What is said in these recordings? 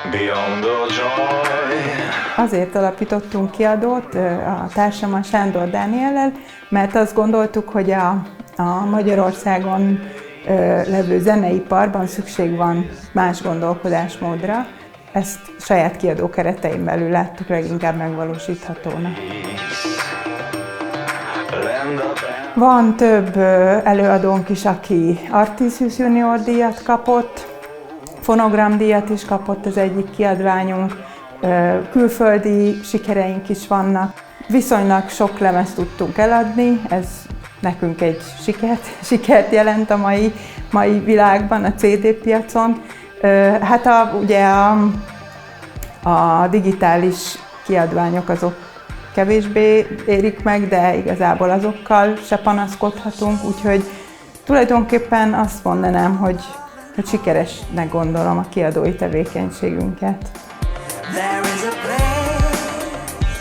Beyond the joy. Azért alapítottunk kiadót a társammal, Sándor Dániellel, mert azt gondoltuk, hogy a Magyarországon levő zeneiparban szükség van más gondolkodásmódra. Ezt saját kiadó keretein belül láttuk leginkább megvalósíthatónak. Van több előadónk is, aki Artisius Junior díjat kapott, Fonogram díjat is kapott az egyik kiadványunk, külföldi sikereink is vannak. Viszonylag sok lemezt tudtunk eladni, ez nekünk egy sikert jelent a mai világban, a CD piacon. Hát ugye a digitális kiadványok azok kevésbé érik meg, de igazából azokkal se panaszkodhatunk, úgyhogy tulajdonképpen azt mondanám, hogy sikeresnek gondolom a kiadói tevékenységünket.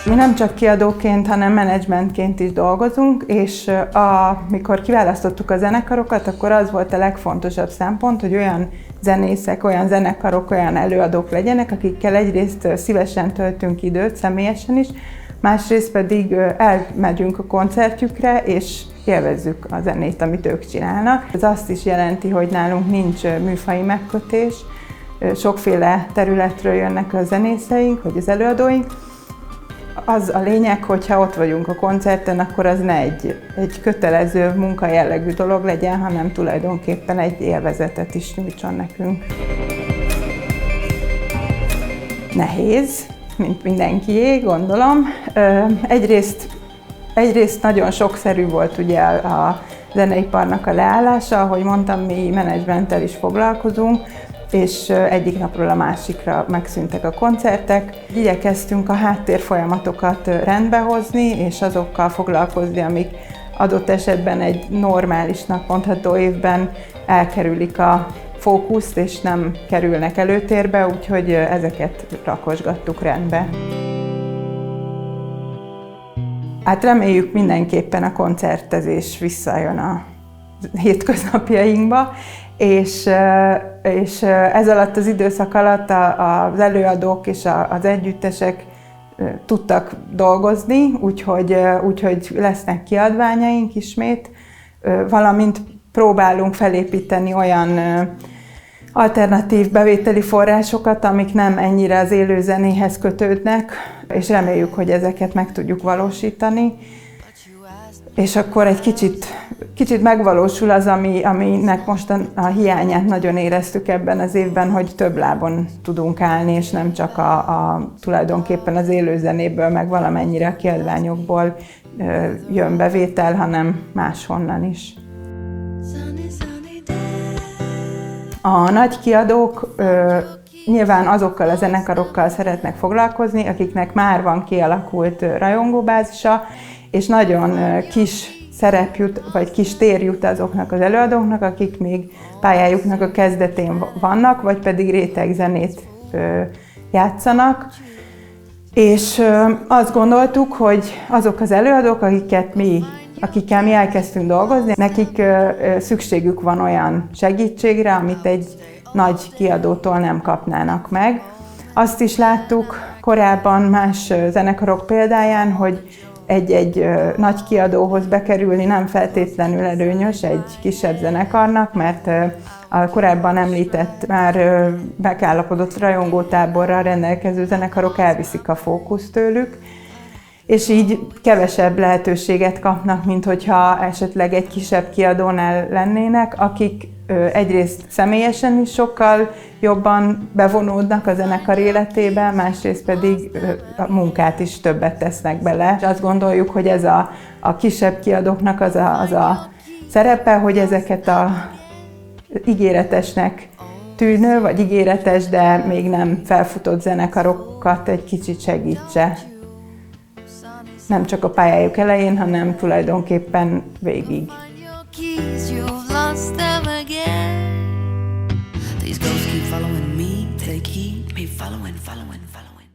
Mi nem csak kiadóként, hanem menedzsmentként is dolgozunk, és amikor kiválasztottuk a zenekarokat, akkor az volt a legfontosabb szempont, hogy olyan zenészek, olyan zenekarok, olyan előadók legyenek, akikkel egyrészt szívesen töltünk időt, személyesen is, másrészt pedig elmegyünk a koncertjükre, és élvezzük a zenét, amit ők csinálnak. Ez azt is jelenti, hogy nálunk nincs műfaji megkötés, sokféle területről jönnek a zenészeink, vagy az előadóink. Az a lényeg, hogyha ott vagyunk a koncerten, akkor az ne egy kötelező munkajellegű dolog legyen, hanem tulajdonképpen egy élvezetet is nyújtson nekünk. Nehéz, mint mindenkié, gondolom. Egyrészt nagyon sokszerű volt ugye a zeneiparnak a leállása, ahogy mondtam, mi menedzsmenttel is foglalkozunk, és egyik napról a másikra megszűntek a koncertek. Igyekeztünk a háttérfolyamatokat rendbe hozni, és azokkal foglalkozni, amik adott esetben egy normálisnak mondható évben elkerülik a fókuszt, és nem kerülnek előtérbe, úgyhogy ezeket rakosgattuk rendbe. Hát reméljük mindenképpen a koncertezés visszajön a hétköznapjainkba, és ez alatt az időszak alatt az előadók és az együttesek tudtak dolgozni, úgyhogy lesznek kiadványaink ismét, valamint próbálunk felépíteni olyan alternatív bevételi forrásokat, amik nem ennyire az élő zenéhez kötődnek, és reméljük, hogy ezeket meg tudjuk valósítani. És akkor egy kicsit megvalósul az, aminek most a hiányát nagyon éreztük ebben az évben, hogy több lábon tudunk állni, és nem csak tulajdonképpen az élőzenéből, meg valamennyire a kiadványokból jön bevétel, hanem máshonnan is. A nagy kiadók nyilván azokkal a zenekarokkal szeretnek foglalkozni, akiknek már van kialakult rajongóbázisa, és nagyon kis szerep jut, vagy kis tér jut azoknak az előadóknak, akik még pályájuknak a kezdetén vannak, vagy pedig rétegzenét játszanak. És azt gondoltuk, hogy azok az előadók, akikkel mi elkezdtünk dolgozni, nekik szükségük van olyan segítségre, amit egy nagy kiadótól nem kapnának meg. Azt is láttuk korábban más zenekarok példáján, hogy egy nagy kiadóhoz bekerülni nem feltétlenül előnyös egy kisebb zenekarnak, mert a korábban említett, már megállapodott rajongótáborral rendelkező zenekarok elviszik a fókuszt tőlük, és így kevesebb lehetőséget kapnak, mint hogyha esetleg egy kisebb kiadónál lennének, akik egyrészt személyesen is sokkal jobban bevonódnak a zenekar életébe, másrészt pedig a munkát is többet tesznek bele. És azt gondoljuk, hogy ez a kisebb kiadóknak az a szerepe, hogy ezeket a ígéretesnek tűnő, vagy ígéretes, de még nem felfutott zenekarokat egy kicsit segítse. Nem csak a pályájuk elején, hanem tulajdonképpen végig. These ghosts keep following